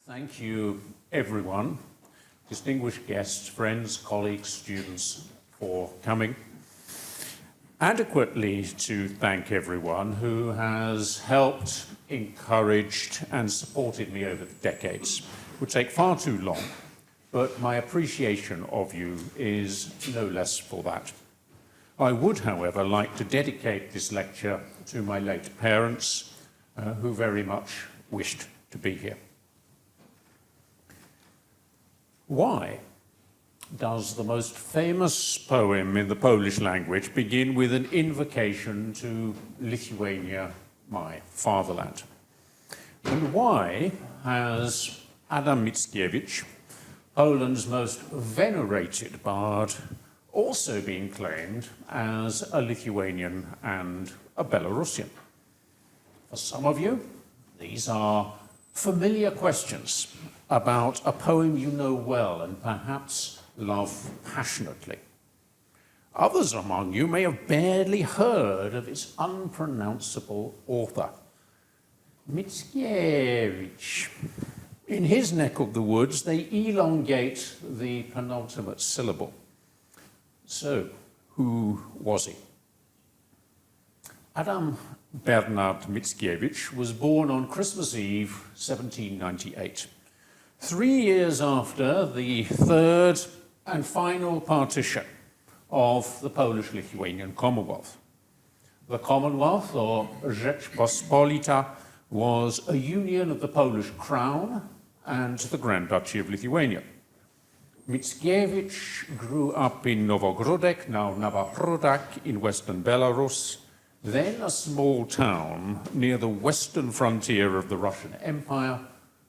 Thank you, everyone, distinguished guests, friends, colleagues, students, for coming. Adequately to thank everyone who has helped, encouraged, and supported me over the decades. It would take far too long, but my appreciation of you is no less for that. I would, however, like to dedicate this lecture to my late parents, who very much wished to be here. Why does the most famous poem in the Polish language begin with an invocation to Lithuania, my fatherland? And why has Adam Mickiewicz, Poland's most venerated bard, also been claimed as a Lithuanian and a Belarusian? For some of you, these are familiar questions about a poem you know well and perhaps love passionately. Others among you may have barely heard of its unpronounceable author, Mickiewicz. In his neck of the woods, they elongate the penultimate syllable. So, who was he? Adam Bernard Mickiewicz was born on Christmas Eve, 1798. 3 years after the third and final partition of the Polish-Lithuanian Commonwealth. The Commonwealth, or Rzeczpospolita, was a union of the Polish Crown and the Grand Duchy of Lithuania. Mickiewicz grew up in Nowogródek, now Nowochródek, in western Belarus, then a small town near the western frontier of the Russian Empire,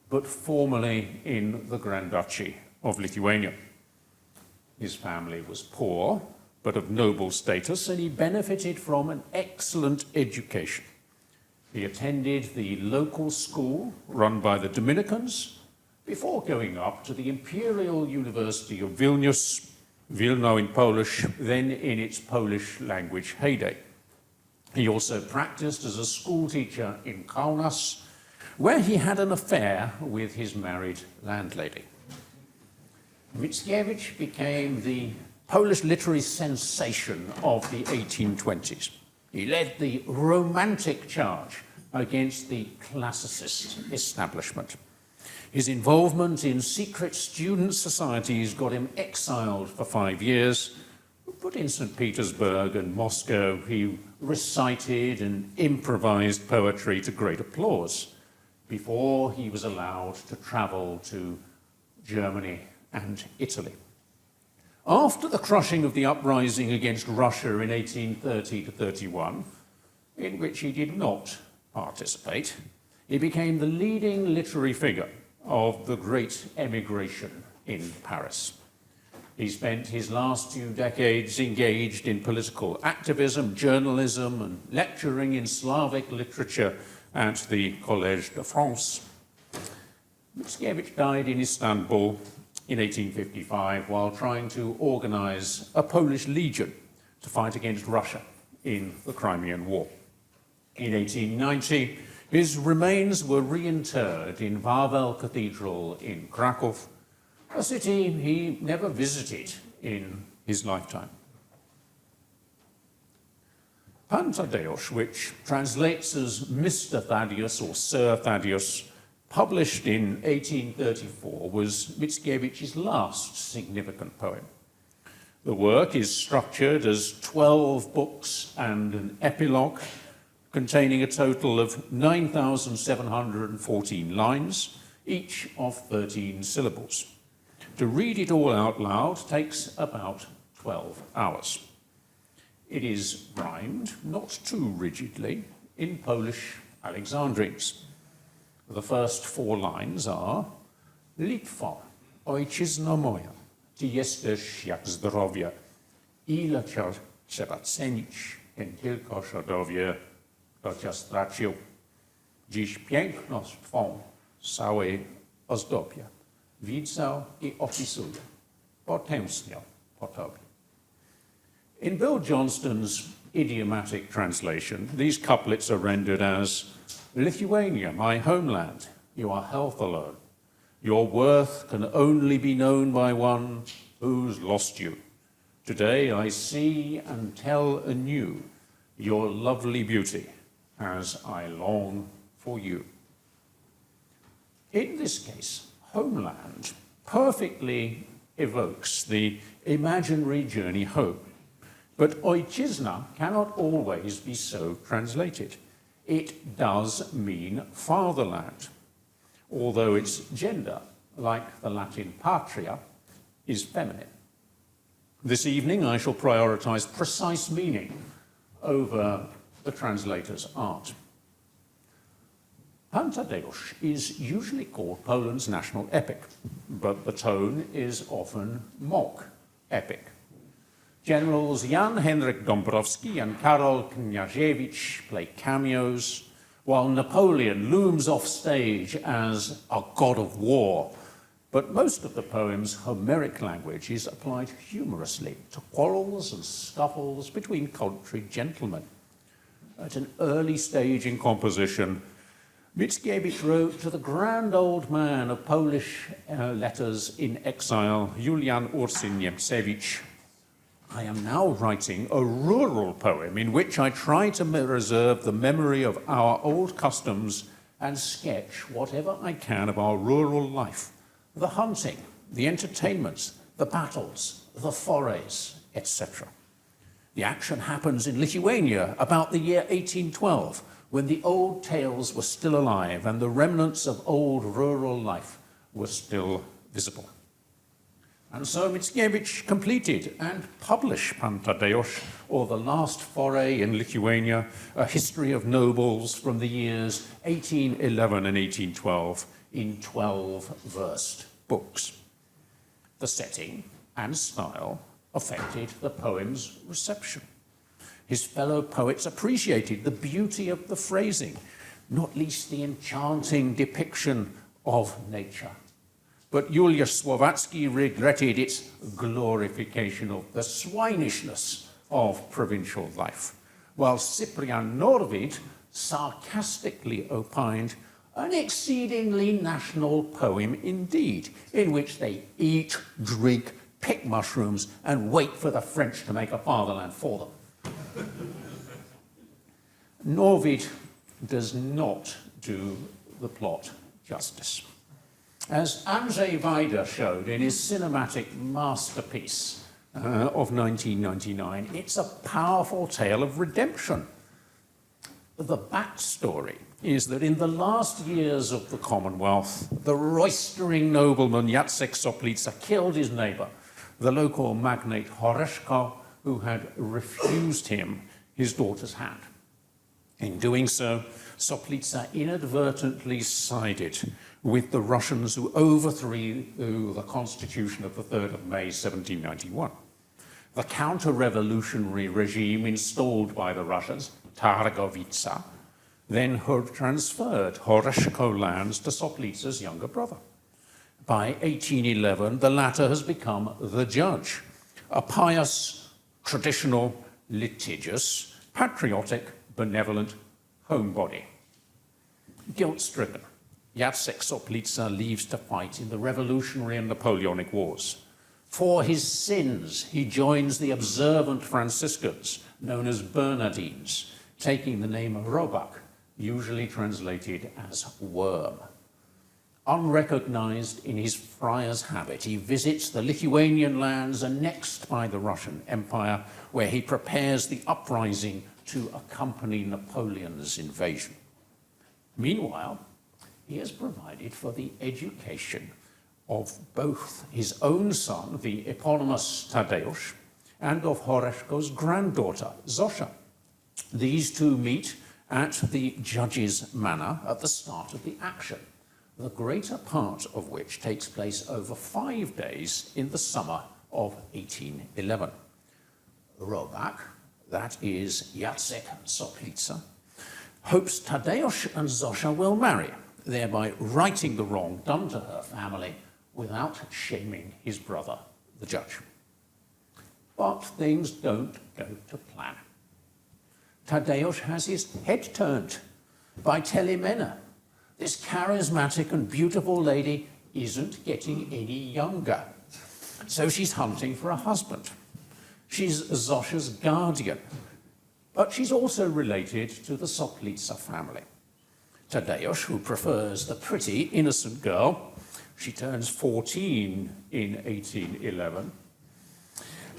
but formerly in the Grand Duchy of Lithuania. His family was poor, but of noble status, and he benefited from an excellent education. He attended the local school run by the Dominicans before going up to the Imperial University of Vilnius, Wilno in Polish, then in its Polish language heyday. He also practiced as a schoolteacher in Kaunas, where he had an affair with his married landlady. Mickiewicz became the Polish literary sensation of the 1820s. He led the romantic charge against the classicist establishment. His involvement in secret student societies got him exiled for 5 years, but in St. Petersburg and Moscow he recited and improvised poetry to great applause before he was allowed to travel to Germany and Italy. After the crushing of the uprising against Russia in 1830-31, in which he did not participate, he became the leading literary figure of the Great Emigration in Paris. He spent his last 2 decades engaged in political activism, journalism, and lecturing in Slavic literature at the Collège de France. Mickiewicz died in Istanbul in 1855 while trying to organize a Polish legion to fight against Russia in the Crimean War. In 1890, his remains were reinterred in Wawel Cathedral in Krakow, a city he never visited in his lifetime. Pan Tadeusz, which translates as Mr. Thaddeus or Sir Thaddeus, published in 1834, was Mickiewicz's last significant poem. The work is structured as 12 books and an epilogue, containing a total of 9,714 lines, each of 13 syllables. To read it all out loud takes about 12 hours. It is rhymed, not too rigidly, in Polish Alexandrines. The first 4 lines are: Litwo, ojczyzno moja, ty jesteś jak zdrowie, ile cię trzeba cenić, jen tylko szadowie, kto cię stracił. Dziś piękność twą całej ozdobie, widzę i opisuję, potęsnię po tobie. In Bill Johnston's idiomatic translation, these couplets are rendered as: Lithuania, my homeland, your health alone, Your worth can only be known by one who's lost you. Today I see and tell anew your lovely beauty as I long for you. In this case, homeland perfectly evokes the imaginary journey home. But ojczyzna cannot always be so translated. It does mean fatherland, although its gender, like the Latin patria, is feminine. This evening I shall prioritize precise meaning over the translator's art. Pan Tadeusz is usually called Poland's national epic, but the tone is often mock epic. Generals Jan Henryk Dąbrowski and Karol Kniaziewicz play cameos, while Napoleon looms off stage as a god of war. But most of the poem's Homeric language is applied humorously to quarrels and scuffles between country gentlemen. At an early stage in composition, Mickiewicz wrote to the grand old man of Polish letters in exile, Julian Ursyn-Niemcewicz, I am now writing a rural poem in which I try to reserve the memory of our old customs and sketch whatever I can of our rural life, the hunting, the entertainments, the battles, the forays, etc. The action happens in Lithuania about the year 1812, when the old tales were still alive and the remnants of old rural life were still visible. And so Mickiewicz completed and published Pan Tadeusz, or The Last Foray in Lithuania, a history of nobles from the years 1811 and 1812 in 12 versed books. The setting and style affected the poem's reception. His fellow poets appreciated the beauty of the phrasing, not least the enchanting depiction of nature. But Juliusz Słowacki regretted its glorification of the swinishness of provincial life, while Cyprian Norwid sarcastically opined, an exceedingly national poem indeed, in which they eat, drink, pick mushrooms, and wait for the French to make a fatherland for them. Norwid does not do the plot justice. As Andrzej Wajda showed in his cinematic masterpiece of 1999, it's a powerful tale of redemption. The backstory is that in the last years of the Commonwealth, the roistering nobleman Jacek Soplica killed his neighbor, the local magnate Horeszko, who had refused him his daughter's hand. In doing so, Soplica inadvertently sided with the Russians who overthrew the constitution of the 3rd of May, 1791. The counter-revolutionary regime installed by the Russians, Targowica, then transferred Horeszko lands to Soplica's younger brother. By 1811, the latter has become the judge, a pious, traditional, litigious, patriotic, benevolent homebody. Guilt-stricken, Jacek Soplica leaves to fight in the Revolutionary and Napoleonic Wars. For his sins, he joins the observant Franciscans, known as Bernardines, taking the name Robak, usually translated as worm. Unrecognized in his friar's habit, he visits the Lithuanian lands annexed by the Russian Empire, where he prepares the uprising to accompany Napoleon's invasion. Meanwhile, he has provided for the education of both his own son, the eponymous Tadeusz, and of Horeszko's granddaughter, Zosia. These two meet at the judge's manor at the start of the action, the greater part of which takes place over 5 days in the summer of 1811. Robak, that is Jacek Soplica, hopes Tadeusz and Zosia will marry, thereby righting the wrong done to her family without shaming his brother, the judge. But things don't go to plan. Tadeusz has his head turned by Telemena, this charismatic and beautiful lady isn't getting any younger. So she's hunting for a husband. She's Zosia's guardian, but she's also related to the Soplica family. Tadeusz, who prefers the pretty, innocent girl, she turns 14 in 1811.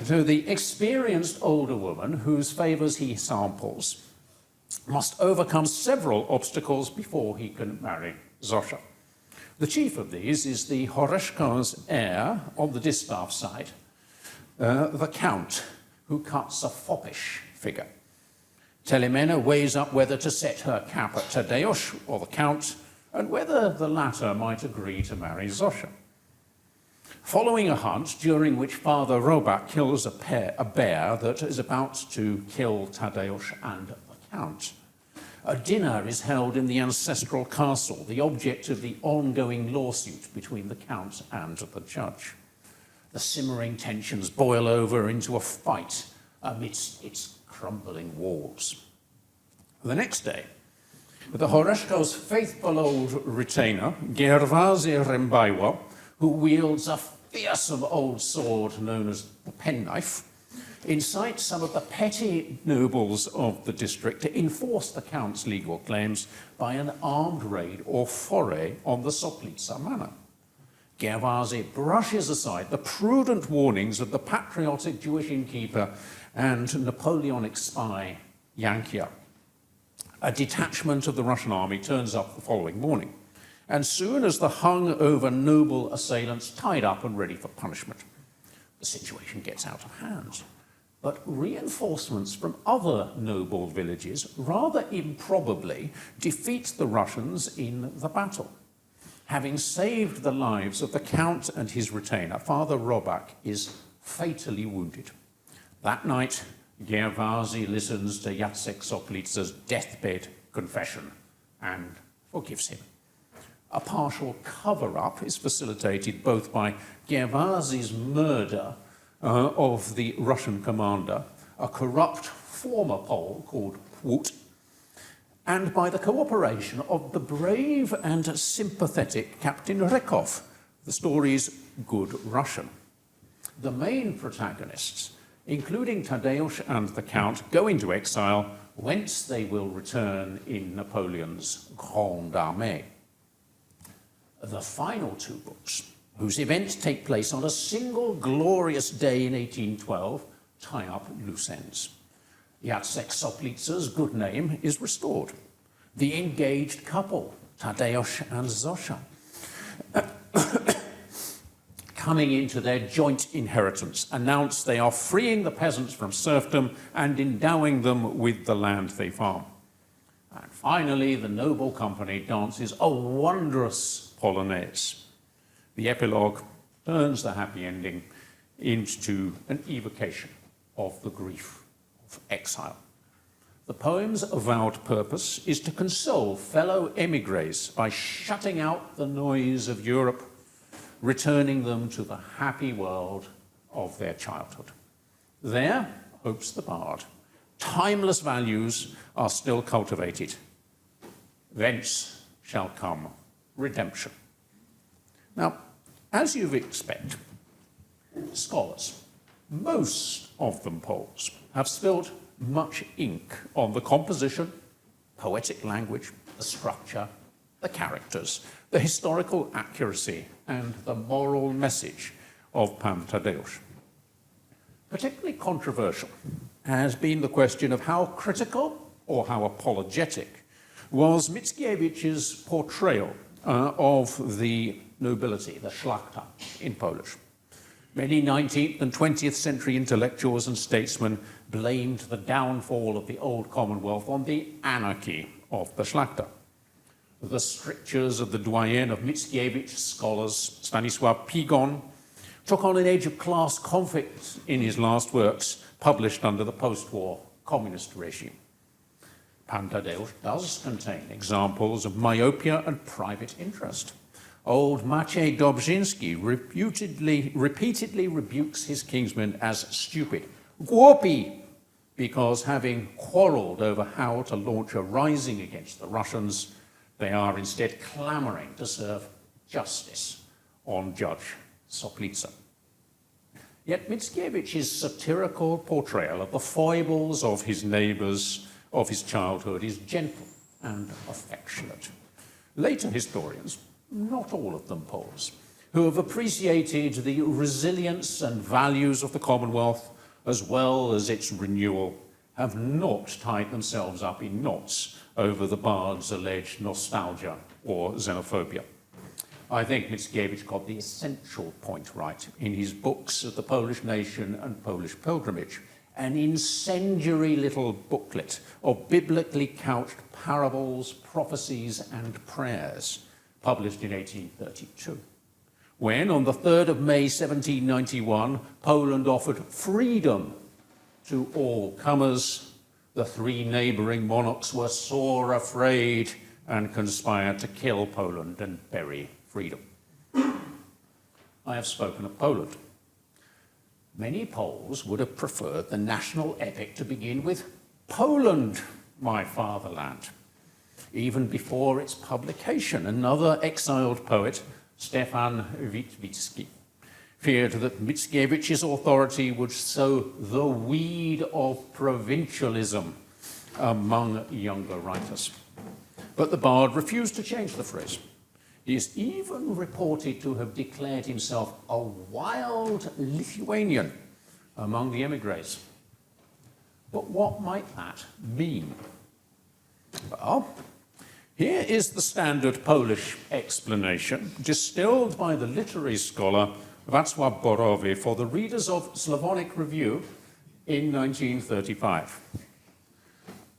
So the experienced older woman, whose favours he samples, must overcome several obstacles before he can marry Zosia. The chief of these is the Horeszko's heir on the distaff side, the Count, who cuts a foppish figure. Telemena weighs up whether to set her cap at Tadeusz or the Count, and whether the latter might agree to marry Zosia. Following a hunt during which Father Robak kills a bear that is about to kill Tadeusz and the Count, a dinner is held in the ancestral castle, the object of the ongoing lawsuit between the Count and the judge. The simmering tensions boil over into a fight amidst its crumbling walls. The next day, the Horeszko's faithful old retainer, Gerwazy Rembajło, who wields a fearsome old sword known as the penknife, incites some of the petty nobles of the district to enforce the Count's legal claims by an armed raid or foray on the Soplica manor. Gerwazy brushes aside the prudent warnings of the patriotic Jewish innkeeper and Napoleonic spy Yankia. A detachment of the Russian army turns up the following morning, and soon as the hung-over noble assailants tied up and ready for punishment, the situation gets out of hand. But reinforcements from other noble villages rather improbably defeat the Russians in the battle. Having saved the lives of the Count and his retainer, Father Robak is fatally wounded. That night, Gerwazy listens to Jacek Soplica's deathbed confession and forgives him. A partial cover-up is facilitated both by Gerwazy's murder of the Russian commander, a corrupt former Pole called Płód, and by the cooperation of the brave and sympathetic Captain Rekov, the story's good Russian. The main protagonists, including Tadeusz and the Count, go into exile, whence they will return in Napoleon's Grande Armée. The final two books, whose events take place on a single glorious day in 1812, tie up loose ends. Jacek Soplica's good name is restored. The engaged couple, Tadeusz and Zosia, coming into their joint inheritance, announce they are freeing the peasants from serfdom and endowing them with the land they farm. And finally, the noble company dances a wondrous polonaise. The epilogue turns the happy ending into an evocation of the grief of exile. The poem's avowed purpose is to console fellow émigrés by shutting out the noise of Europe, returning them to the happy world of their childhood. There, hopes the bard, timeless values are still cultivated. Thence shall come redemption. Now, as you'd expect, scholars, most of them Poles, have spilt much ink on the composition, poetic language, the structure, the characters, the historical accuracy, and the moral message of Pan Tadeusz. Particularly controversial has been the question of how critical or how apologetic was Mickiewicz's portrayal of the nobility, the szlachta, in Polish. Many 19th and 20th century intellectuals and statesmen blamed the downfall of the old Commonwealth on the anarchy of the szlachta. The strictures of the doyen of Mickiewicz scholars, Stanisław Pigon, took on an age of class conflict in his last works, published under the post-war communist regime. Pan Tadeusz does contain examples of myopia and private interest. Old Maciej Dobrzyński repeatedly rebukes his kinsmen as stupid, głupi, because having quarreled over how to launch a rising against the Russians, they are instead clamoring to serve justice on Judge Soplica. Yet Mickiewicz's satirical portrayal of the foibles of his neighbours of his childhood is gentle and affectionate. Later historians, not all of them Poles, who have appreciated the resilience and values of the Commonwealth as well as its renewal, have not tied themselves up in knots over the bard's alleged nostalgia or xenophobia. I think Mickiewicz got the essential point right in his books of the Polish Nation and Polish Pilgrimage, an incendiary little booklet of biblically couched parables, prophecies, and prayers, published in 1832. When, on the 3rd of May 1791, Poland offered freedom to all comers, the three neighbouring monarchs were sore afraid and conspired to kill Poland and bury freedom. I have spoken of Poland. Many Poles would have preferred the national epic to begin with Poland, my fatherland. Even before its publication, another exiled poet, Stefan Witwicki, feared that Mickiewicz's authority would sow the weed of provincialism among younger writers. But the bard refused to change the phrase. He is even reported to have declared himself a wild Lithuanian among the emigres. But what might that mean? Well, here is the standard Polish explanation, distilled by the literary scholar Wacław Borowy for the readers of Slavonic Review in 1935.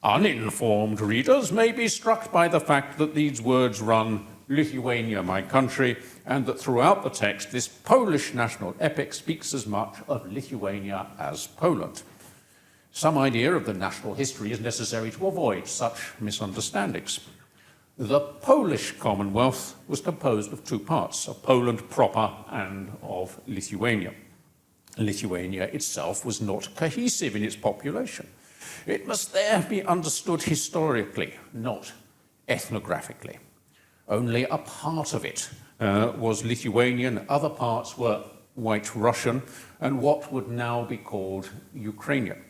Uninformed readers may be struck by the fact that these words run, Lithuania, my country, and that throughout the text, this Polish national epic speaks as much of Lithuania as Poland. Some idea of the national history is necessary to avoid such misunderstandings. The Polish Commonwealth was composed of two parts, of Poland proper and of Lithuania. Lithuania itself was not cohesive in its population. It must there be understood historically, not ethnographically. Only a part of it was Lithuanian, other parts were White Russian, and what would now be called Ukrainian.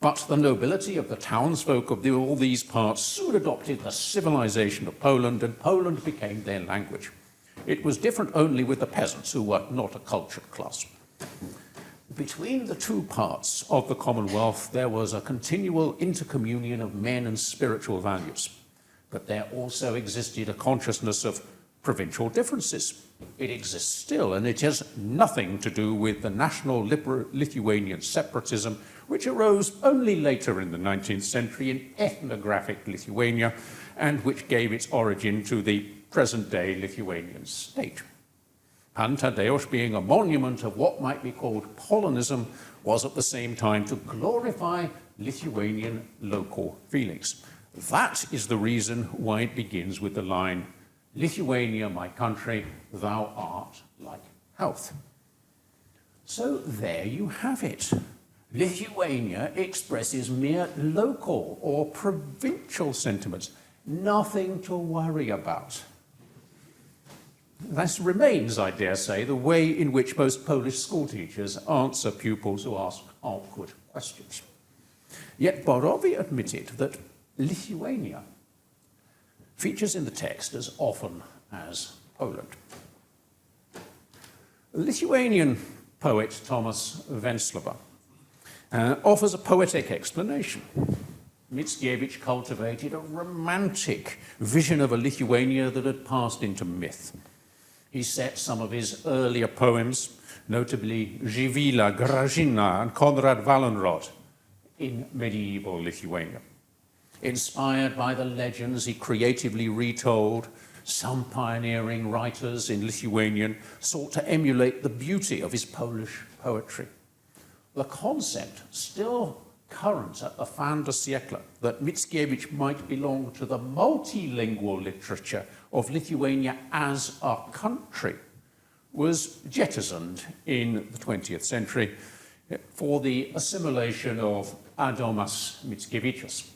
But the nobility of the townsfolk of all these parts soon adopted the civilization of Poland, and Poland became their language. It was different only with the peasants, who were not a cultured class. Between the two parts of the Commonwealth, there was a continual intercommunion of men and spiritual values. But there also existed a consciousness of provincial differences. It exists still, and it has nothing to do with the national Lithuanian separatism, which arose only later in the 19th century in ethnographic Lithuania, and which gave its origin to the present-day Lithuanian state. And Tadeusz, being a monument of what might be called Polonism, was at the same time to glorify Lithuanian local feelings. That is the reason why it begins with the line, Lithuania, my country, thou art like health. So there you have it. Lithuania expresses mere local or provincial sentiments, nothing to worry about. This remains, I dare say, the way in which most Polish schoolteachers answer pupils who ask awkward questions. Yet Borowy admitted that Lithuania features in the text as often as Poland. Lithuanian poet Thomas Lorman offers a poetic explanation. Mickiewicz cultivated a romantic vision of a Lithuania that had passed into myth. He set some of his earlier poems, notably Żywila, Grażyna, and Konrad Wallenrod, in medieval Lithuania. Inspired by the legends he creatively retold, some pioneering writers in Lithuanian sought to emulate the beauty of his Polish poetry. The concept, still current at the fin de siècle, that Mickiewicz might belong to the multilingual literature of Lithuania as a country, was jettisoned in the 20th century for the assimilation of Adomas Mickiewicz.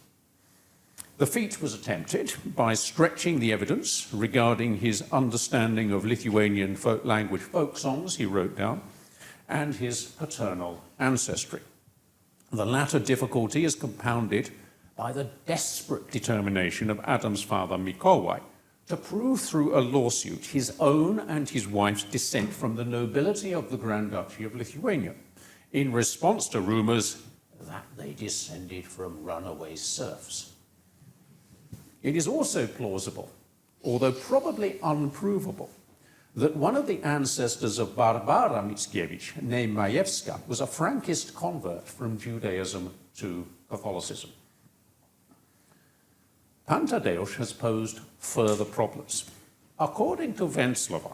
The feat was attempted by stretching the evidence regarding his understanding of Lithuanian language folk songs he wrote down and his paternal ancestry. The latter difficulty is compounded by the desperate determination of Adam's father, Mickiewicz, to prove through a lawsuit his own and his wife's descent from the nobility of the Grand Duchy of Lithuania, in response to rumours that they descended from runaway serfs. It is also plausible, although probably unprovable, that one of the ancestors of Barbara Mickiewicz, named Majewska, was a Frankist convert from Judaism to Catholicism. Pan Tadeusz has posed further problems. According to Venclova,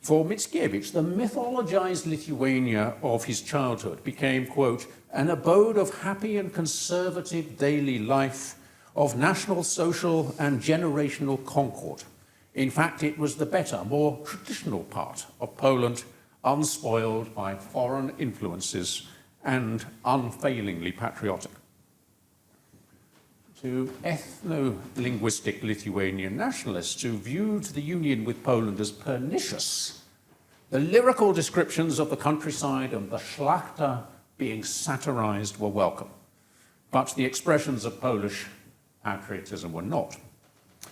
for Mickiewicz, the mythologized Lithuania of his childhood became, quote, an abode of happy and conservative daily life, of national, social, and generational concord. In fact, it was the better, more traditional part of Poland, unspoiled by foreign influences and unfailingly patriotic. To ethno-linguistic Lithuanian nationalists who viewed the union with Poland as pernicious, the lyrical descriptions of the countryside and the szlachta being satirized were welcome, but the expressions of Polish patriotism were not.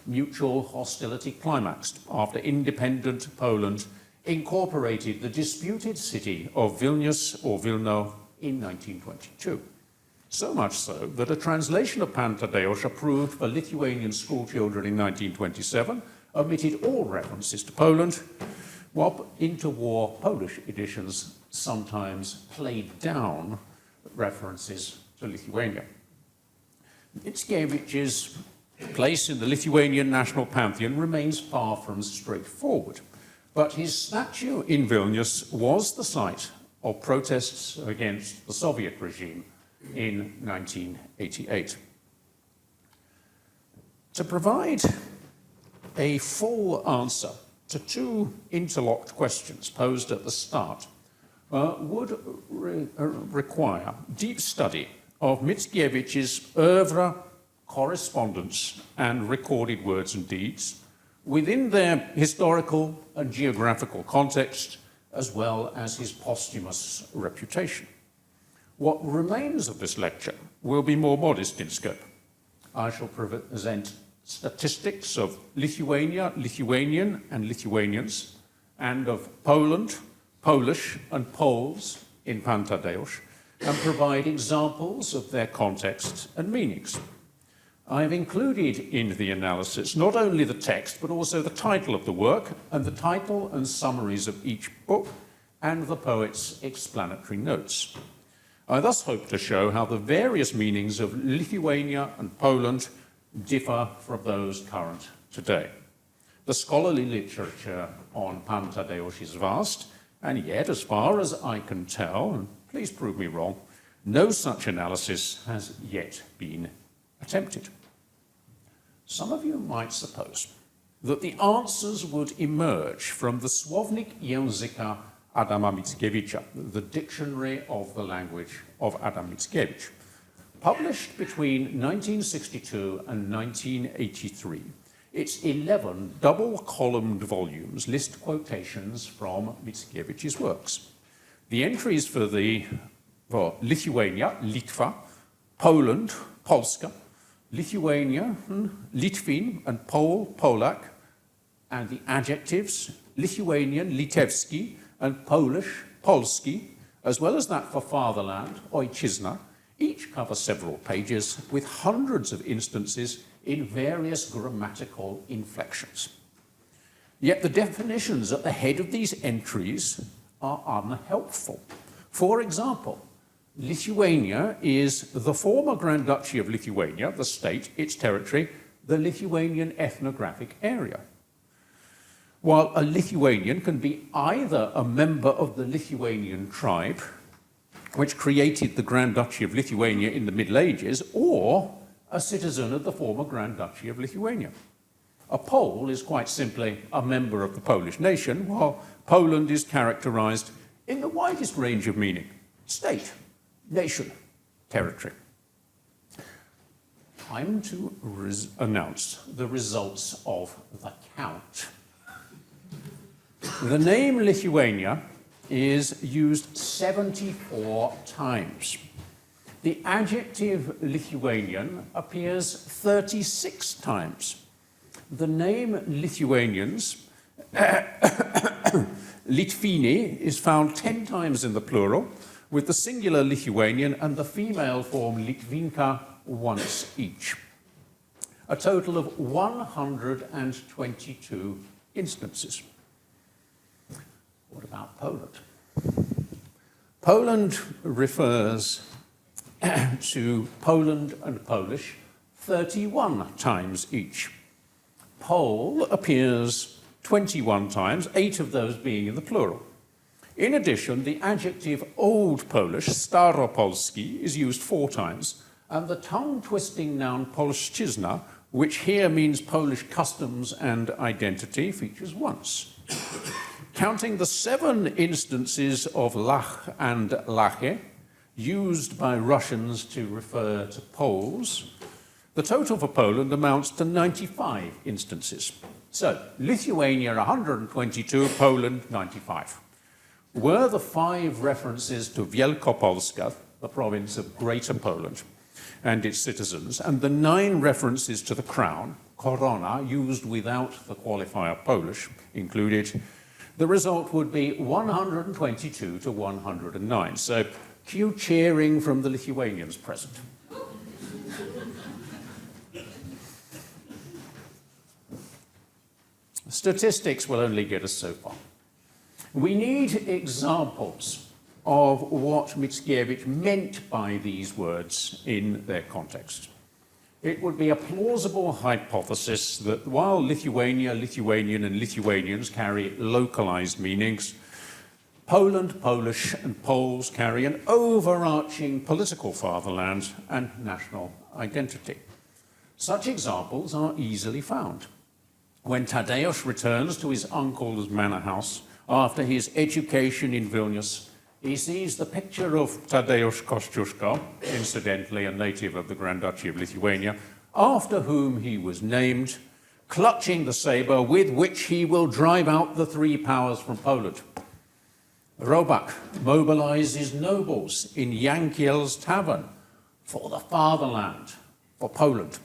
Mutual hostility climaxed after independent Poland incorporated the disputed city of Vilnius or Wilno in 1922. So much so that a translation of Pan Tadeusz approved for Lithuanian schoolchildren in 1927 omitted all references to Poland, while interwar Polish editions sometimes played down references to Lithuania. Mickiewicz's place in the Lithuanian national pantheon remains far from straightforward, but his statue in Vilnius was the site of protests against the Soviet regime in 1988. To provide a full answer to two interlocked questions posed at the start would require deep study of Mickiewicz's oeuvre, correspondence, and recorded words and deeds within their historical and geographical context, as well as his posthumous reputation. What remains of this lecture will be more modest in scope. I shall present statistics of Lithuania, Lithuanian, and Lithuanians, and of Poland, Polish, and Poles in Pan Tadeusz, and provide examples of their context and meanings. I have included in the analysis not only the text, but also the title of the work, and the title and summaries of each book, and the poet's explanatory notes. I thus hope to show how the various meanings of Lithuania and Poland differ from those current today. The scholarly literature on Pan Tadeusz is vast, and yet, as far as I can tell, and please prove me wrong, no such analysis has yet been attempted. Some of you might suppose that the answers would emerge from the Słownik Języka Adama Mickiewicza, the Dictionary of the Language of Adam Mickiewicz. Published between 1962 and 1983, its 11 double-columned volumes list quotations from Mickiewicz's works. The entries for Lithuania, Litva, Poland, Polska, Lithuania, Litvin, and Pole, Polak, and the adjectives Lithuanian, Litewski, and Polish, Polski, as well as that for fatherland, Ojczyzna, each cover several pages with hundreds of instances in various grammatical inflections. Yet the definitions at the head of these entries are unhelpful. For example, Lithuania is the former Grand Duchy of Lithuania, the state, its territory, the Lithuanian ethnographic area. While a Lithuanian can be either a member of the Lithuanian tribe, which created the Grand Duchy of Lithuania in the Middle Ages, or a citizen of the former Grand Duchy of Lithuania. A Pole is quite simply a member of the Polish nation, while Poland is characterized in the widest range of meaning: state, nation, territory. time to announce the results of the count. The name Lithuania is used 74 times. The adjective Lithuanian appears 36 times. The name Lithuanians, Litvini, is found 10 times in the plural, with the singular Lithuanian and the female form Litvinka once each. A total of 122 instances. What about Poland? Poland refers to Poland and Polish 31 times each. Pole appears 21 times, 8 of those being in the plural. In addition, the adjective Old Polish, Staropolski, is used 4 times, and the tongue-twisting noun Polszczyzna, which here means Polish customs and identity, features once. Counting the 7 instances of Lach and Lache, used by Russians to refer to Poles, the total for Poland amounts to 95 instances. So, Lithuania 122, Poland 95. Were the 5 references to Wielkopolska, the province of Greater Poland, and its citizens, and the 9 references to the crown, korona, used without the qualifier Polish included, the result would be 122 to 109. So, cue cheering from the Lithuanians present. Statistics will only get us so far. We need examples of what Mickiewicz meant by these words in their context. It would be a plausible hypothesis that while Lithuania, Lithuanian, and Lithuanians carry localized meanings, Poland, Polish, and Poles carry an overarching political fatherland and national identity. Such examples are easily found. When Tadeusz returns to his uncle's manor house after his education in Vilnius, he sees the picture of Tadeusz Kościuszko, incidentally a native of the Grand Duchy of Lithuania, after whom he was named, clutching the saber with which he will drive out the 3 powers from Poland. Robak mobilizes nobles in Jankiel's tavern for the fatherland, for Poland.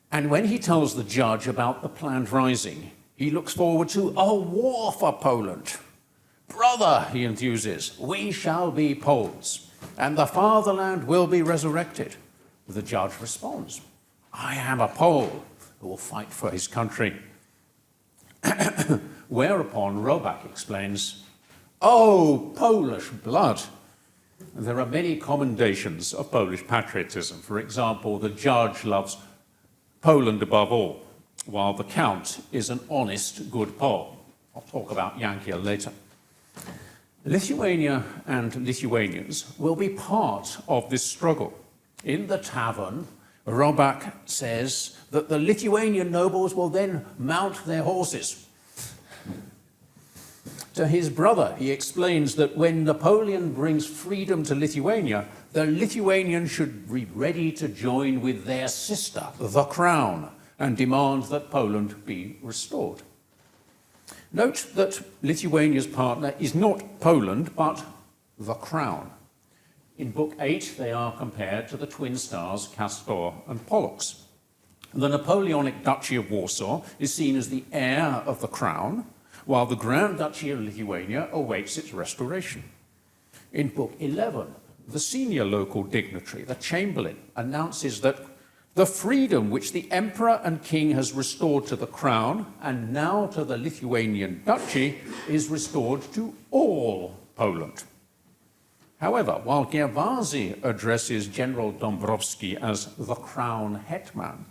And when he tells the judge about the planned rising, he looks forward to a war for Poland. Brother, he enthuses, we shall be Poles, and the fatherland will be resurrected. The judge responds, I am a Pole who will fight for his country. Whereupon Robak explains, oh, Polish blood. There are many commendations of Polish patriotism. For example, the judge loves Poland above all, while the Count is an honest, good Pole. I'll talk about Jankiel later. Lithuania and Lithuanians will be part of this struggle. In the tavern, Robak says that the Lithuanian nobles will then mount their horses. To his brother, he explains that when Napoleon brings freedom to Lithuania, the Lithuanians should be ready to join with their sister, the Crown, and demand that Poland be restored. Note that Lithuania's partner is not Poland, but the Crown. In Book 8, they are compared to the twin stars Castor and Pollux. The Napoleonic Duchy of Warsaw is seen as the heir of the Crown, while the Grand Duchy of Lithuania awaits its restoration. In Book 11, the senior local dignitary, the Chamberlain, announces that the freedom which the Emperor and King has restored to the Crown and now to the Lithuanian Duchy is restored to all Poland. However, while Gerwazy addresses General Dąbrowski as the Crown Hetman,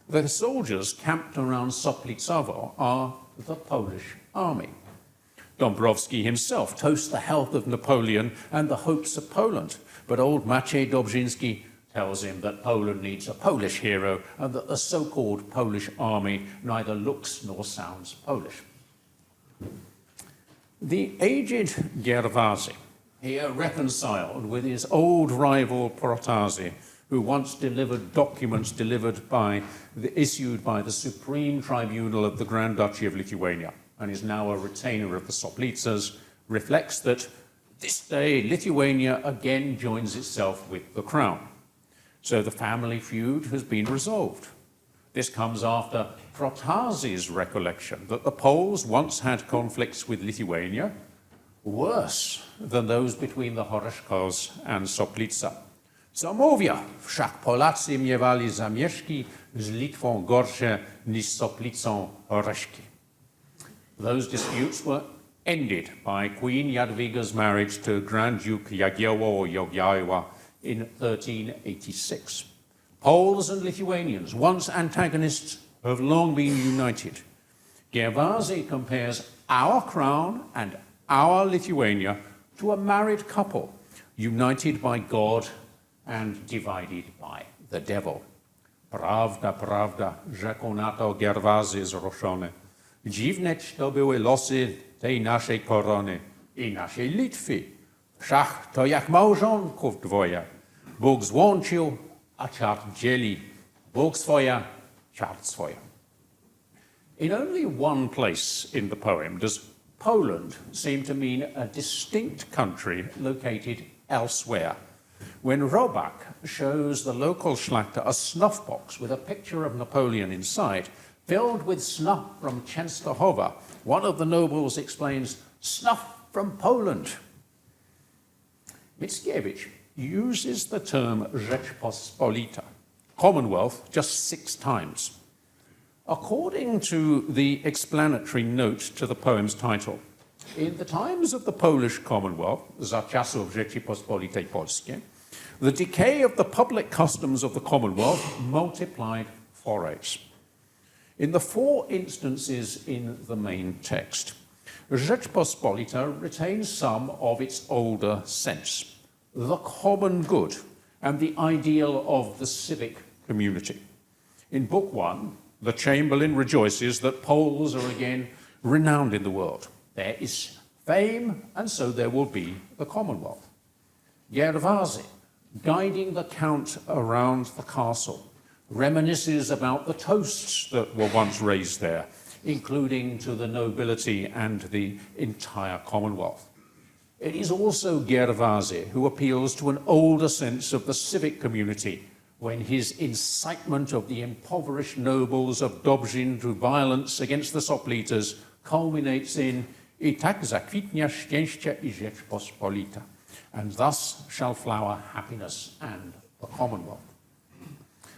the soldiers camped around Soplicowo are the Polish army. Dąbrowski himself toasts the health of Napoleon and the hopes of Poland, but old Maciej Dobrzyński tells him that Poland needs a Polish hero and that the so-called Polish army neither looks nor sounds Polish. The aged Gerwazy, here reconciled with his old rival Protasi, who once delivered documents issued by the Supreme Tribunal of the Grand Duchy of Lithuania and is now a retainer of the Soplitsas, reflects that this day Lithuania again joins itself with the crown. So the family feud has been resolved. This comes after Protasy's recollection that the Poles once had conflicts with Lithuania worse than those between the Horeszkos and Soplica. Zamówię, wszak Polacy miewali zamieszki z Litwą gorsze niż Soplicą Horeszki. Those disputes were ended by Queen Jadwiga's marriage to Grand Duke Jagiełło Jogiełła in 1386. Poles and Lithuanians, once antagonists, have long been united. Gervasi compares our crown and our Lithuania to a married couple, united by God and divided by the devil. Prawda, prawda, rzekł na to Gervasi zroszony. Dziwneć to były losy tej naszej korony i naszej Litwy. Wszak to jak małżonków dwoje. Bóg złączył, a czart dzieli. Bóg swoja, czart swoja. In only one place in the poem does Poland seem to mean a distinct country located elsewhere. When Robak shows the local szlachta a snuff box with a picture of Napoleon inside, filled with snuff from Częstochowa, one of the nobles explains, "Snuff from Poland." Mickiewicz uses the term Rzeczpospolita, Commonwealth, just 6 times. According to the explanatory note to the poem's title, in the times of the Polish Commonwealth, za czasów Rzeczypospolitej Polskiej, the decay of the public customs of the Commonwealth multiplied forays. In the 4 instances in the main text, Rzeczpospolita retains some of its older sense, the common good and the ideal of the civic community. In Book 1, the Chamberlain rejoices that Poles are again renowned in the world. There is fame, and so there will be the Commonwealth. Gervasi, guiding the count around the castle, reminisces about the toasts that were once raised there, including to the nobility and the entire Commonwealth. It is also Gervasi who appeals to an older sense of the civic community when his incitement of the impoverished nobles of Dobrzyn to violence against the Soplitas culminates in "I tak zakwitnia szczęście I Rzeczpospolita," and thus shall flower happiness and the Commonwealth.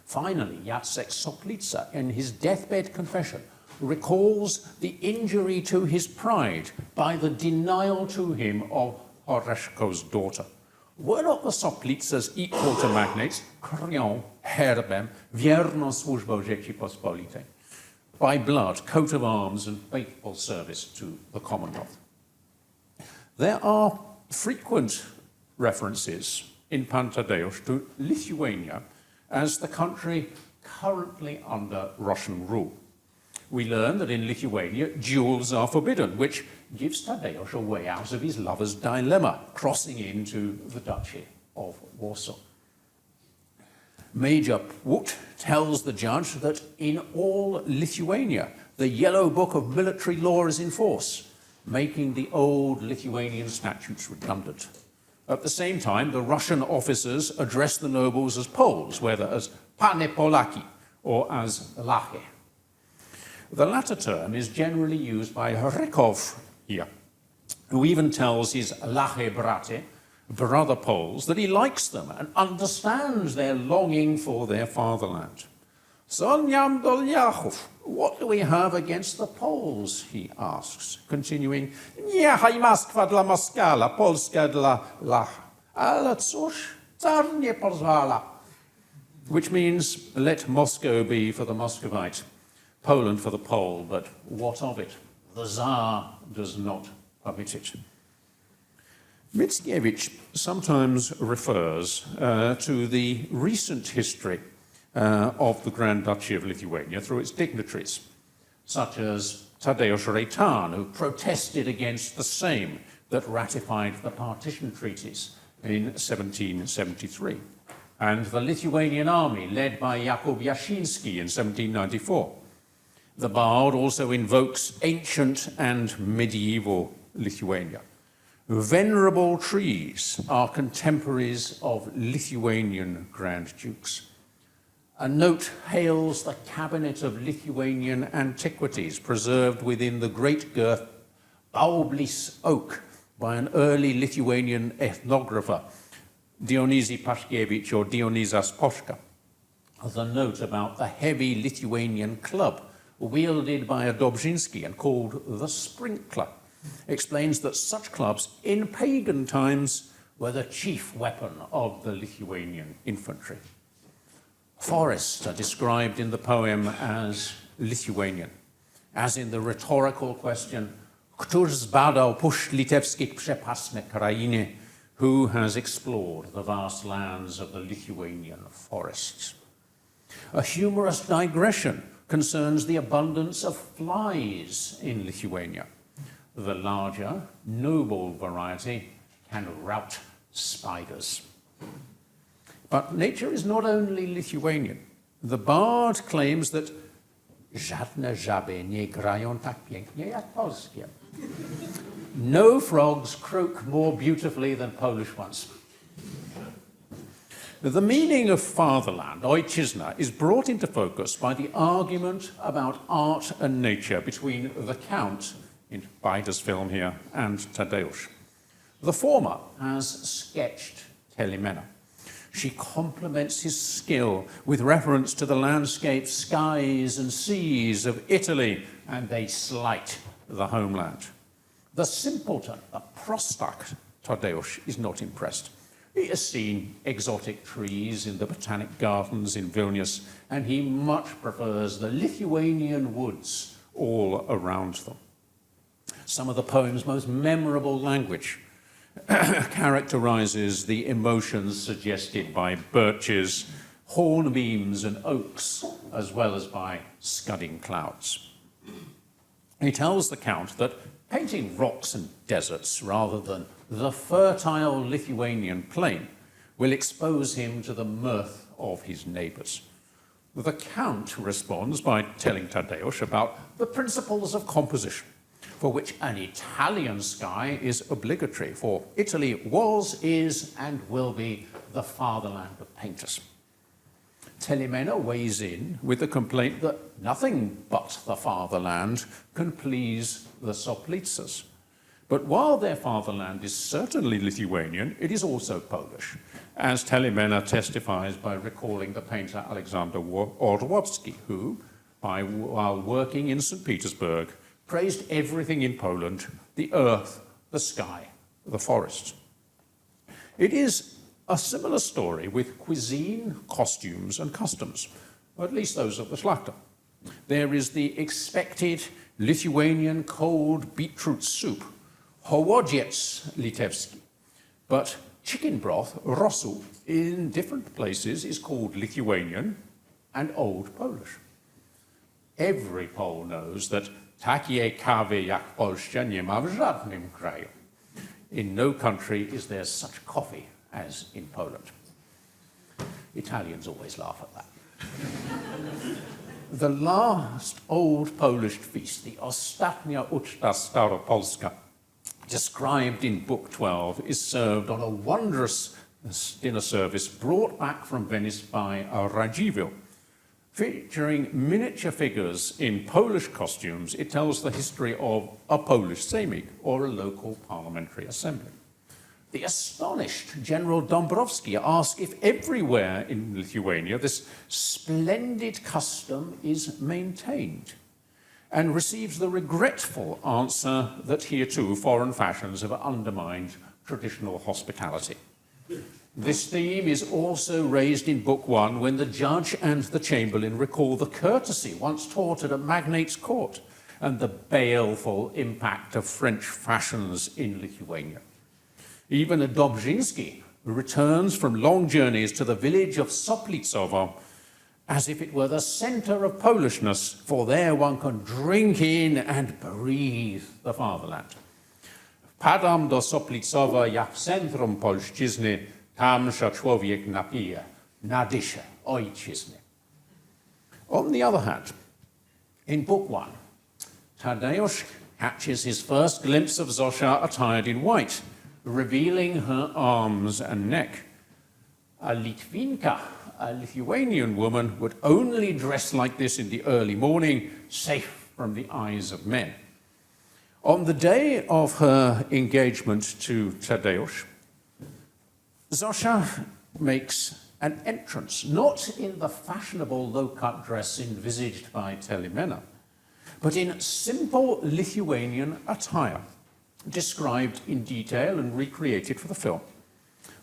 Finally, Jacek Soplica, in his deathbed confession, recalls the injury to his pride by the denial to him of Horeszko's daughter. Were not the Soplicas equal to magnates, krwią, herbem, wierną służbą Rzeczypospolitej, by blood, coat of arms, and faithful service to the Commonwealth? There are frequent references in Pan Tadeusz to Lithuania as the country currently under Russian rule. We learn that in Lithuania, duels are forbidden, which gives Tadeusz a way out of his lover's dilemma, crossing into the Duchy of Warsaw. Major Płód tells the judge that in all Lithuania, the Yellow Book of Military Law is in force, making the old Lithuanian statutes redundant. At the same time, the Russian officers address the nobles as Poles, whether as Panie Polaki or as Lachy. The latter term is generally used by Rykov here, who even tells his Lachy braty, brother Poles, that he likes them and understands their longing for their fatherland. Soniam Doljachów, what do we have against the Poles, he asks, continuing, niechaj Moskwa dla Moskala, Polska dla Lacha, ale cóż, car nie pozwala. Which means, let Moscow be for the Muscovite, Poland for the Pole, but what of it? The Tsar does not permit it. Mickiewicz sometimes refers to the recent history of the Grand Duchy of Lithuania through its dignitaries, such as Tadeusz Reitan, who protested against the Sejm that ratified the partition treaties in 1773. and the Lithuanian army led by Jakub Jashiński in 1794. The bard also invokes ancient and medieval Lithuania. Venerable trees are contemporaries of Lithuanian Grand Dukes. A note hails the cabinet of Lithuanian antiquities preserved within the great girth Baublis oak by an early Lithuanian ethnographer, Dionysy Paszkiewicz or Dionysas Poszka. The note about the heavy Lithuanian club wielded by a Dobrzyński and called the sprinkler explains that such clubs in pagan times were the chief weapon of the Lithuanian infantry. Forests are described in the poem as Lithuanian, as in the rhetorical question, Któż zbadał puszcz litewskich przepasne krainy, who has explored the vast lands of the Lithuanian forests? A humorous digression concerns the abundance of flies in Lithuania. The larger, noble variety can rout spiders. But nature is not only Lithuanian. The bard claims that żadne żaby nie grają tak pięknie jak polskie. No frogs croak more beautifully than Polish ones. The meaning of fatherland, ojczyzna, is brought into focus by the argument about art and nature between the Count, in Baida's film here, and Tadeusz. The former has sketched Telimena. She complements his skill with reference to the landscape, skies and seas of Italy, and they slight the homeland. The simpleton, the prostak Tadeusz, is not impressed. He has seen exotic trees in the botanic gardens in Vilnius, and he much prefers the Lithuanian woods all around them. Some of the poem's most memorable language characterizes the emotions suggested by birches, hornbeams and oaks, as well as by scudding clouds. He tells the Count that painting rocks and deserts rather than the fertile Lithuanian plain will expose him to the mirth of his neighbors. The Count responds by telling Tadeusz about the principles of composition, for which an Italian sky is obligatory, for Italy was, is, and will be the fatherland of painters. Telimena weighs in with the complaint that nothing but the fatherland can please the Soplitsas. But while their fatherland is certainly Lithuanian, it is also Polish, as Telimena testifies by recalling the painter Alexander Orłowski, who, while working in St. Petersburg, praised everything in Poland, the earth, the sky, the forest. It is a similar story with cuisine, costumes, and customs, or at least those of the Szlachta. There is the expected Lithuanian cold beetroot soup, Hołodziec Litewski, but chicken broth, rosu, in different places is called Lithuanian and Old Polish. Every Pole knows that takiej kawy jak Polsce nie ma w żadnym kraju. In no country is there such coffee as in Poland. Italians always laugh at that. The last Old Polish feast, the Ostatnia Uczta Staropolska, described in Book 12, is served on a wondrous dinner service brought back from Venice by a Radziwiłł. Featuring miniature figures in Polish costumes, it tells the history of a Polish Sejmik, or a local parliamentary assembly. The astonished General Dąbrowski asks if everywhere in Lithuania this splendid custom is maintained, and receives the regretful answer that here too foreign fashions have undermined traditional hospitality. This theme is also raised in Book 1 when the judge and the chamberlain recall the courtesy once taught at a magnate's court and the baleful impact of French fashions in Lithuania. Even a Dobrzyński returns from long journeys to the village of Soplicowo as if it were the center of Polishness, for there one can drink in and breathe the fatherland. Padam do Soplicowa jak w centrum polszczyzny, tam się człowiek napije. Nadysze, ojczyzny. On the other hand, in Book 1, Tadeusz catches his first glimpse of Zosia attired in white, revealing her arms and neck. A Litvinka, a Lithuanian woman, would only dress like this in the early morning, safe from the eyes of men. On the day of her engagement to Tadeusz, Zosia makes an entrance, not in the fashionable low-cut dress envisaged by Telimena, but in simple Lithuanian attire, described in detail and recreated for the film.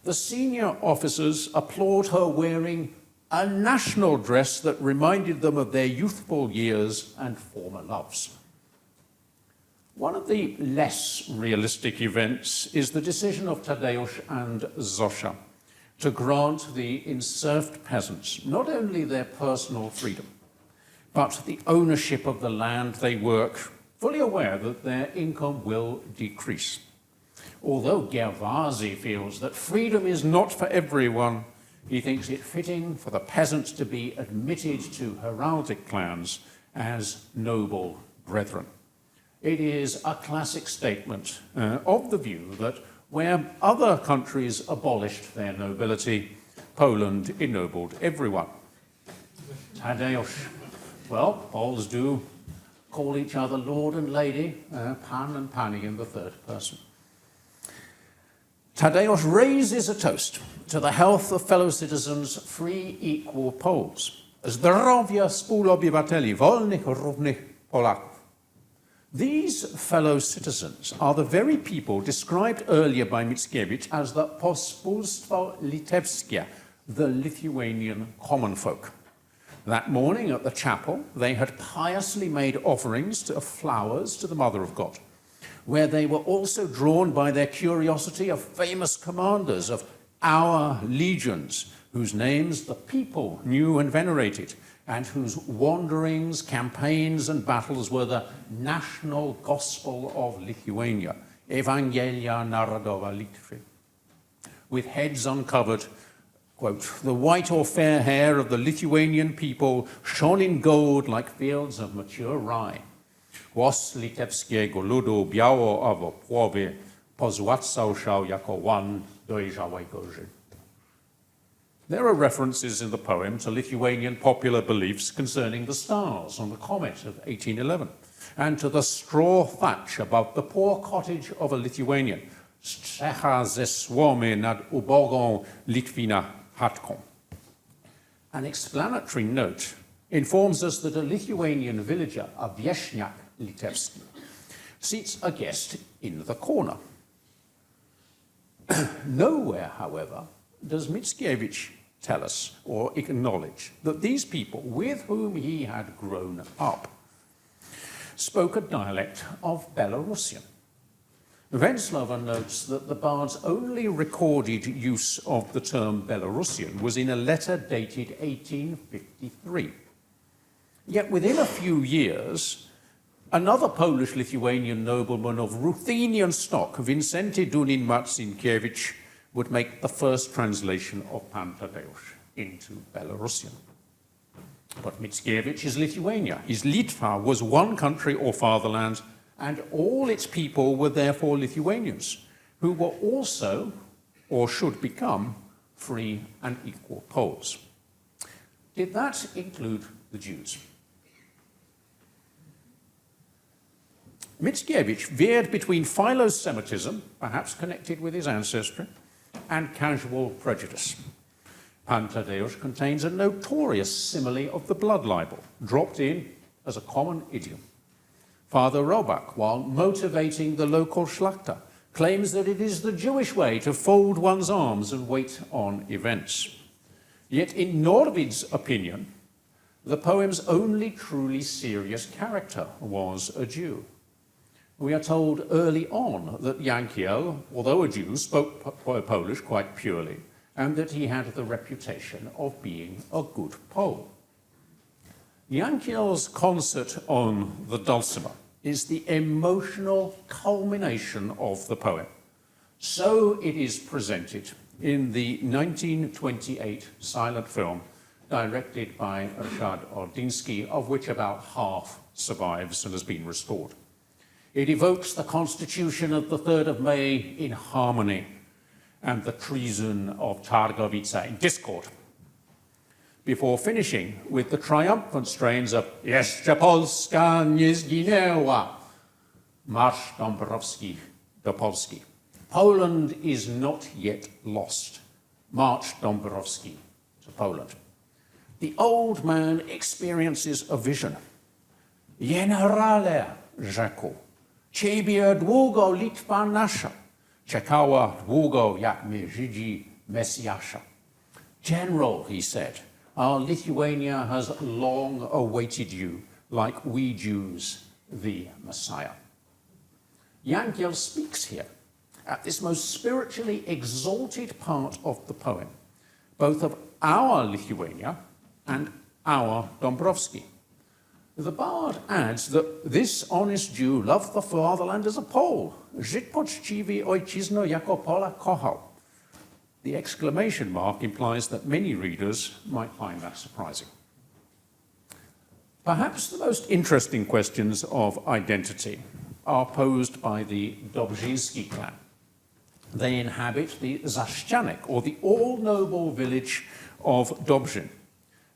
The senior officers applaud her wearing a national dress that reminded them of their youthful years and former loves. One of the less realistic events is the decision of Tadeusz and Zosia to grant the enserfed peasants not only their personal freedom, but the ownership of the land they work, fully aware that their income will decrease. Although Gervasi feels that freedom is not for everyone, he thinks it fitting for the peasants to be admitted to heraldic clans as noble brethren. It is a classic statement of the view that where other countries abolished their nobility, Poland ennobled everyone. Tadeusz. Well, Poles do call each other Lord and Lady, Pan and Pani in the third person. Tadeusz raises a toast to the health of fellow citizens, free, equal Poles. Zdrowia współobywateli, wolnych, równych Polaków. These fellow citizens are the very people described earlier by Mickiewicz as the pospólstwo litewskie, the Lithuanian common folk. That morning at the chapel, they had piously made offerings of flowers to the Mother of God, where they were also drawn by their curiosity of famous commanders of our legions, whose names the people knew and venerated, and whose wanderings, campaigns, and battles were the national gospel of Lithuania, Evangelia Narodowa Litwy. With heads uncovered, quote, the white or fair hair of the Lithuanian people shone in gold like fields of mature rye. Głos litewskiego ludu biało owo płowie pozłacał jako one dojrzałego Żyda. There are references in the poem to Lithuanian popular beliefs concerning the stars on the comet of 1811 and to the straw thatch above the poor cottage of a Lithuanian, Strzecha ze słomy nad ubogą Litwina chatką. An explanatory note informs us that a Lithuanian villager, a wieśniak litewski, seats a guest in the corner. Nowhere, however, does Mickiewicz tell us or acknowledge that these people with whom he had grown up spoke a dialect of Belarusian. Wenslova notes that the bard's only recorded use of the term Belarusian was in a letter dated 1853. Yet within a few years, another Polish-Lithuanian nobleman of Ruthenian stock, Wincenty Dunin-Marcinkiewicz, would make the first translation of Pan Tadeusz into Belarusian. But Mickiewicz is Lithuania. His Litva was one country or fatherland, and all its people were therefore Lithuanians, who were also, or should become, free and equal Poles. Did that include the Jews? Mickiewicz veered between philo-Semitism, perhaps connected with his ancestry, and casual prejudice. Pan Tadeusz contains a notorious simile of the blood libel, dropped in as a common idiom. Father Robak, while motivating the local szlachta, claims that it is the Jewish way to fold one's arms and wait on events. Yet in Norvid's opinion, the poem's only truly serious character was a Jew. We are told early on that Jankiel, although a Jew, spoke Polish quite purely, and that he had the reputation of being a good Pole. Jankiel's concert on the dulcimer is the emotional culmination of the poem. So it is presented in the 1928 silent film directed by Ryszard Ordyński, of which about half survives and has been restored. It evokes the Constitution of the 3rd of May in harmony and the treason of Targowica in discord, before finishing with the triumphant strains of Jeszcze Polska nie zginęła, Marsz Dąbrowski do Polski. Poland is not yet lost. March Dąbrowski to Poland. The old man experiences a vision. Generale, rzekł, ciebie długo Litwa nasza czekała długo jak my Żydzi Mesjasza. General, he said, our Lithuania has long awaited you like we Jews the Messiah. Yankel speaks here at this most spiritually exalted part of the poem, both of our Lithuania and our Dąbrowski. The bard adds that this honest Jew loved the fatherland as a Pole. Żyd poczciwy ojczyznę jako Polak kochał. The exclamation mark implies that many readers might find that surprising. Perhaps the most interesting questions of identity are posed by the Dobrzyński clan. They inhabit the Zaścianek, or the all-noble village of Dobrzyn.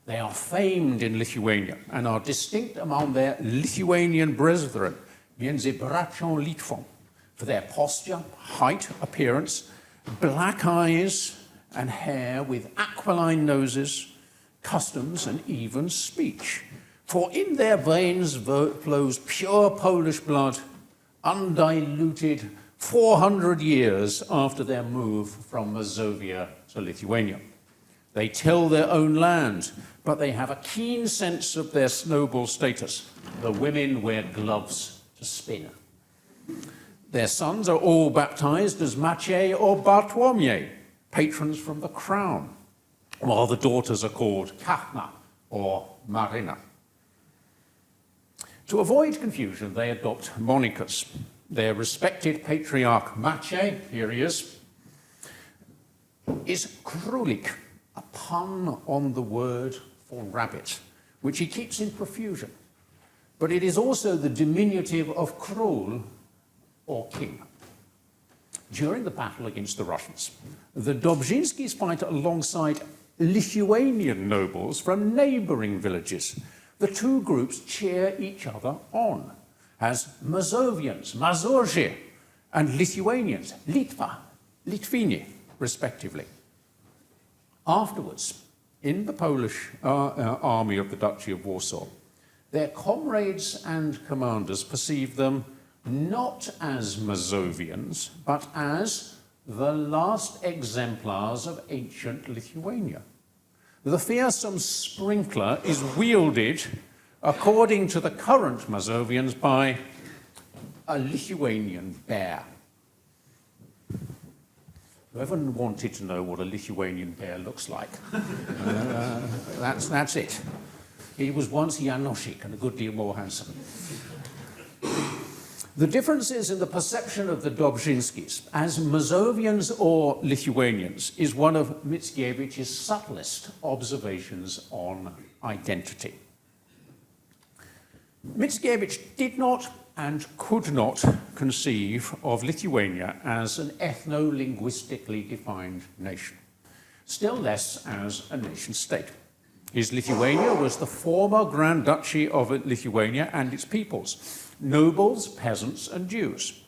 They are famed in Lithuania and are distinct among their Lithuanian brethren, między bracią Litwą, for their posture, height, appearance, black eyes and hair with aquiline noses, customs and even speech. For in their veins flows pure Polish blood, undiluted 400 years after their move from Mazovia to Lithuania. They till their own land, but they have a keen sense of their noble status. The women wear gloves to spin. Their sons are all baptized as Maciej or Bartłomiej, patrons from the crown, while the daughters are called Kachna or Marina. To avoid confusion, they adopt monikers. Their respected patriarch Maciej, here he is Królik, a pun on the word for rabbit, which he keeps in profusion. But it is also the diminutive of król, or king. During the battle against the Russians, the Dobrzyńskis fight alongside Lithuanian nobles from neighboring villages. The two groups cheer each other on as Mazovians, Mazurzi, and Lithuanians, Litva, Litvini, respectively. Afterwards, in the Polish army of the Duchy of Warsaw, their comrades and commanders perceive them not as Mazovians, but as the last exemplars of ancient Lithuania. The fearsome sprinkler is wielded, according to the current Mazovians, by a Lithuanian bear. Whoever wanted to know what a Lithuanian bear looks like, that's it. He was once Janoschik and a good deal more handsome. The differences in the perception of the Dobrzyńskis as Mazovians or Lithuanians is one of Mickiewicz's subtlest observations on identity. Mickiewicz did not and could not conceive of Lithuania as an ethno-linguistically defined nation, still less as a nation-state. His Lithuania was the former Grand Duchy of Lithuania and its peoples, nobles, peasants, and Jews.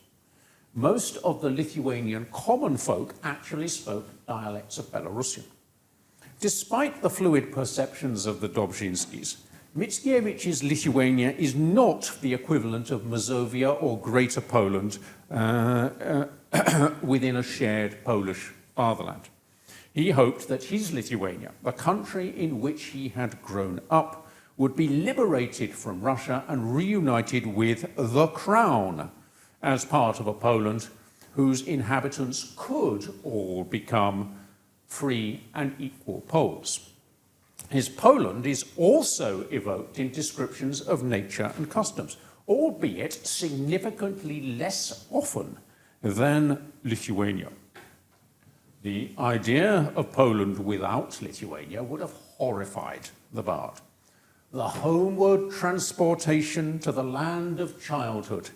Most of the Lithuanian common folk actually spoke dialects of Belarusian. Despite the fluid perceptions of the Dobrzyńskis, Mickiewicz's Lithuania is not the equivalent of Mazovia or Greater Poland within a shared Polish fatherland. He hoped that his Lithuania, the country in which he had grown up, would be liberated from Russia and reunited with the Crown as part of a Poland whose inhabitants could all become free and equal Poles. His Poland is also evoked in descriptions of nature and customs, albeit significantly less often than Lithuania. The idea of Poland without Lithuania would have horrified the Bard. The homeward transportation to the land of childhood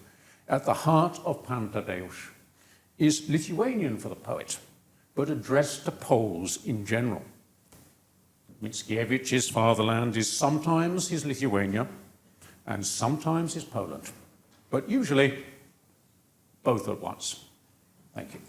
at the heart of Pan Tadeusz is Lithuanian for the poet, but addressed to Poles in general. Mickiewicz's fatherland is sometimes his Lithuania and sometimes his Poland, but usually both at once. Thank you.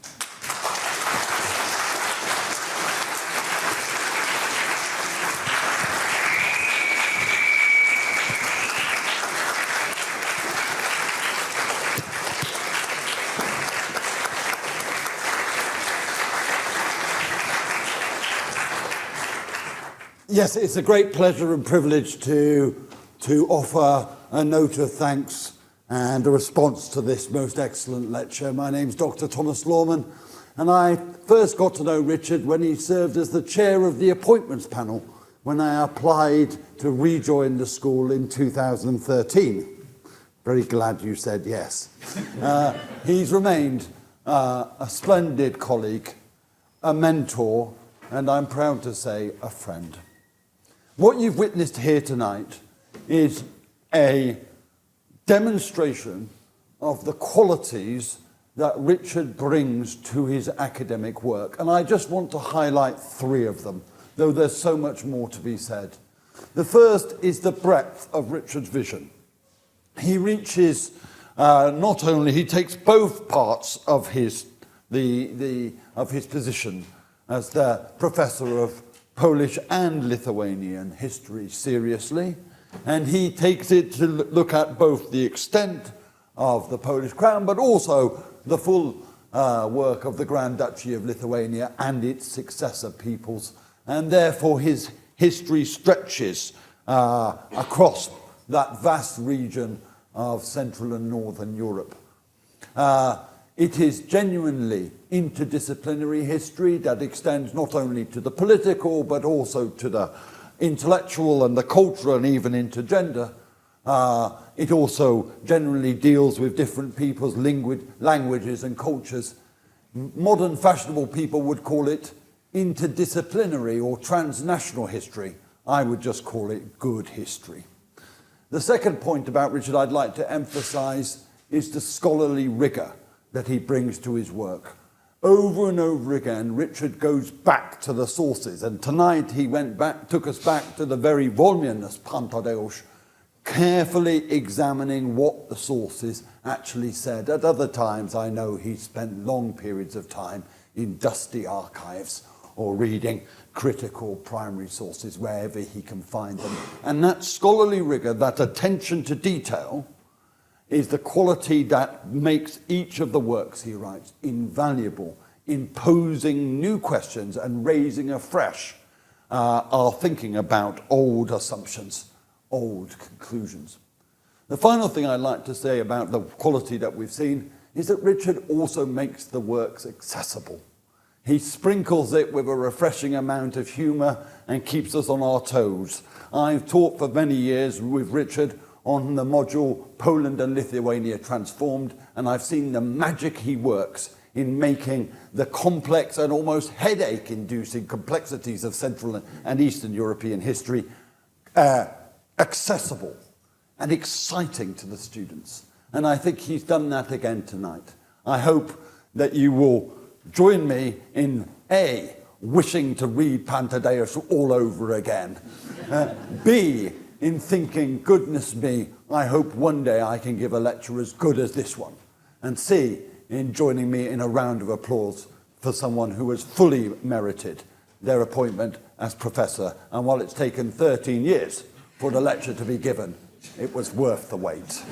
Yes, it's a great pleasure and privilege to offer a note of thanks and a response to this most excellent lecture. My name's Dr Thomas Lorman, and I first got to know Richard when he served as the chair of the appointments panel when I applied to rejoin the school in 2013. Very glad you said yes. He's remained a splendid colleague, a mentor, and I'm proud to say a friend. What you've witnessed here tonight is a demonstration of the qualities that Richard brings to his academic work. And I just want to highlight three of them, though there's so much more to be said. The first is the breadth of Richard's vision. He reaches not only, he takes both parts of his position as the professor of Polish and Lithuanian history seriously, and he takes it to look at both the extent of the Polish crown, but also the full work of the Grand Duchy of Lithuania and its successor peoples, and therefore his history stretches across that vast region of Central and Northern Europe. It is genuinely interdisciplinary history that extends not only to the political, but also to the intellectual and the cultural and even into gender. It also generally deals with different people's languages and cultures. Modern fashionable people would call it interdisciplinary or transnational history. I would just call it good history. The second point about Richard I'd like to emphasize is the scholarly rigor that he brings to his work. Over and over again, Richard goes back to the sources, and tonight he took us back to the very voluminous Pan Tadeusz, carefully examining what the sources actually said. At other times, I know he spent long periods of time in dusty archives or reading critical primary sources wherever he can find them. And that scholarly rigor, that attention to detail, is the quality that makes each of the works he writes invaluable in posing new questions and raising afresh our thinking about old assumptions, old conclusions. The final thing I'd like to say about the quality that we've seen is that Richard also makes the works accessible. He sprinkles it with a refreshing amount of humour and keeps us on our toes. I've taught for many years with Richard on the module Poland and Lithuania Transformed, and I've seen the magic he works in making the complex and almost headache-inducing complexities of Central and Eastern European history accessible and exciting to the students. And I think he's done that again tonight. I hope that you will join me in A, wishing to read Pan Tadeusz all over again, B, in thinking, goodness me, I hope one day I can give a lecture as good as this one. And C, in joining me in a round of applause for someone who has fully merited their appointment as professor. And while it's taken 13 years for the lecture to be given, it was worth the wait.